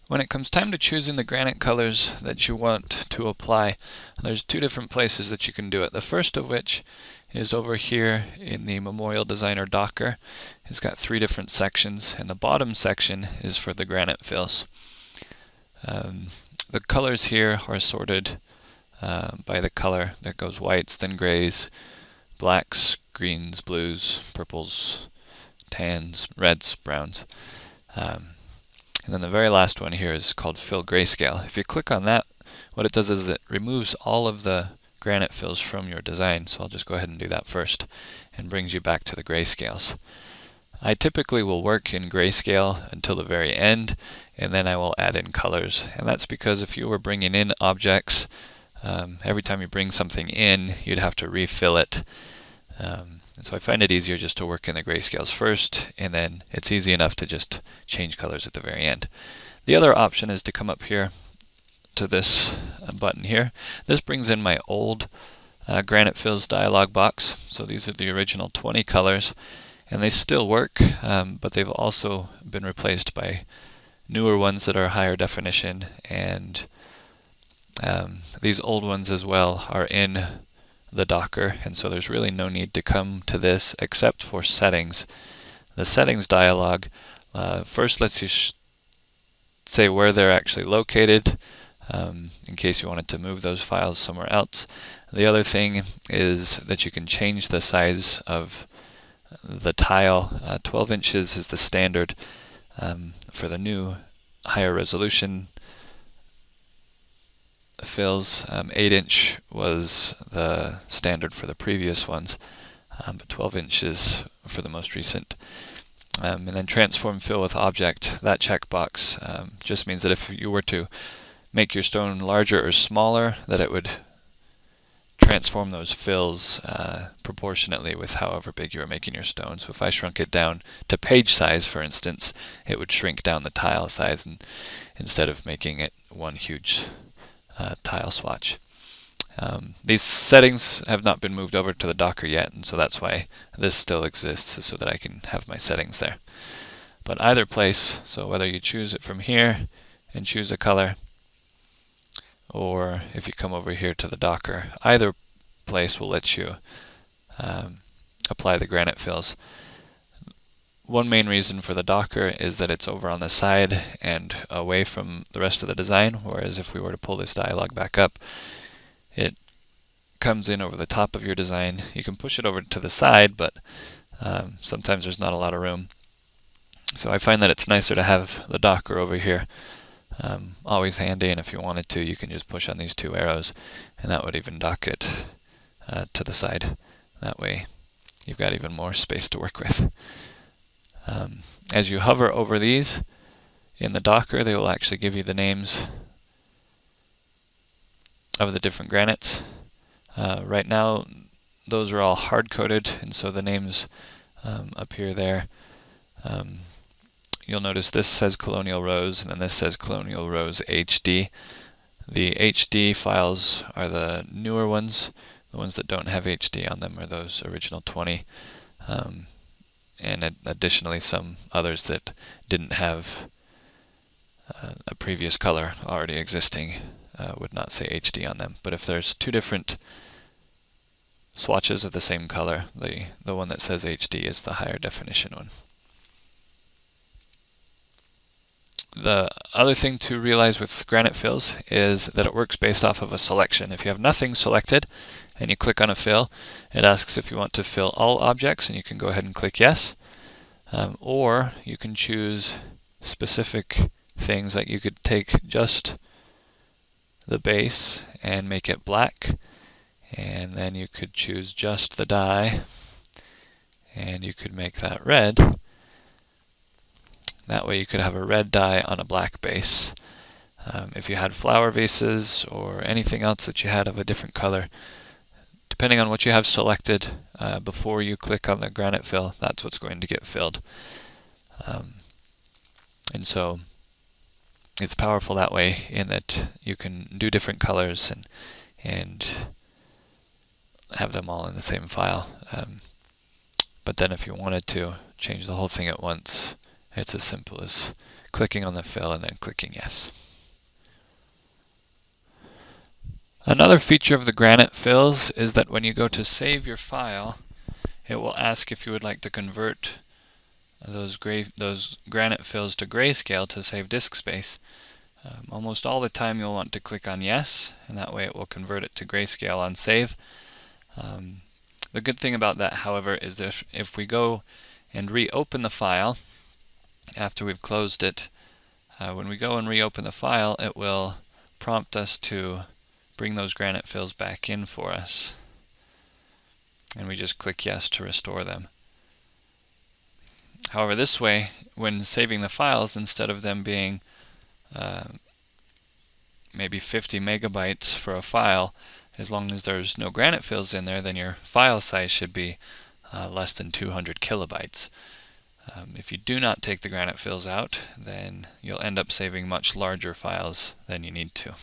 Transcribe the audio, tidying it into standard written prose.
When it comes time to choosing the granite colors that you want to apply, there's two different places that you can do it. The first of which is over here in the Memorial Designer Docker. It's got three different sections, and the bottom section is for the Granite Fills. The colors here are sorted by the color that goes whites, then grays, blacks, greens, blues, purples, tans, reds, browns. And then the very last one here is called Fill Grayscale. If you click on that, what it does is it removes all of the granite fills from your design. So I'll just go ahead and do that first, and brings you back to the grayscales. I typically will work in grayscale until the very end, and then I will add in colors. And that's because if you were bringing in objects, every time you bring something in, you'd have to refill it. And so I find it easier just to work in the grayscales first, and then it's easy enough to just change colors at the very end. The other option is to come up here to this button here. This brings in my old Granite Fills dialog box. So these are the original 20 colors, and they still work, but they've also been replaced by newer ones that are higher definition, and these old ones as well are in the Docker, and so there's really no need to come to this except for settings. The settings dialog first lets you say where they're actually located, in case you wanted to move those files somewhere else. The other thing is that you can change the size of the tile. 12 inches is the standard for the new higher resolution fills. 8-inch was the standard for the previous ones, but 12 inches for the most recent. And then transform fill with object. That checkbox just means that if you were to make your stone larger or smaller, that it would transform those fills proportionately with however big you were making your stone. So if I shrunk it down to page size, for instance, it would shrink down the tile size, and instead of making it one huge tile swatch. These settings have not been moved over to the Docker yet, and so that's why this still exists, so that I can have my settings there. But either place, so whether you choose it from here and choose a color, or if you come over here to the Docker, either place will let you apply the granite fills. One main reason for the Docker is that it's over on the side and away from the rest of the design, whereas if we were to pull this dialog back up, it comes in over the top of your design. You can push it over to the side, but sometimes there's not a lot of room. So I find that it's nicer to have the Docker over here. Always handy, and if you wanted to, you can just push on these two arrows, and that would even dock it to the side. That way you've got even more space to work with. As you hover over these in the Docker, they will actually give you the names of the different granites. Right now, those are all hard-coded, and so the names appear there. You'll notice this says Colonial Rose, and then this says Colonial Rose HD. The HD files are the newer ones. The ones that don't have HD on them are those original 20. And additionally some others that didn't have a previous color already existing would not say HD on them. But if there's two different swatches of the same color, the one that says HD is the higher definition one. The other thing to realize with Granite Fills is that it works based off of a selection. If you have nothing selected and you click on a fill, it asks if you want to fill all objects, and you can go ahead and click yes. Or you can choose specific things, like you could take just the base and make it black, and then you could choose just the dye and you could make that red. That way you could have a red dye on a black base. If you had flower vases or anything else that you had of a different color, depending on what you have selected before you click on the granite fill, that's what's going to get filled. And so it's powerful that way, in that you can do different colors and have them all in the same file. But then if you wanted to change the whole thing at once, it's as simple as clicking on the fill and then clicking yes. Another feature of the Granite Fills is that when you go to save your file, it will ask if you would like to convert those Granite Fills to grayscale to save disk space. Almost all the time you'll want to click on yes, and that way it will convert it to grayscale on save. The good thing about that, however, is that if we go and reopen the file after we've closed it, when we go and reopen the file, it will prompt us to bring those Granite Fills back in for us. And we just click yes to restore them. However, this way, when saving the files, instead of them being maybe 50 megabytes for a file, as long as there's no Granite Fills in there, then your file size should be less than 200 kilobytes. If you do not take the Granite Fills out, then you'll end up saving much larger files than you need to.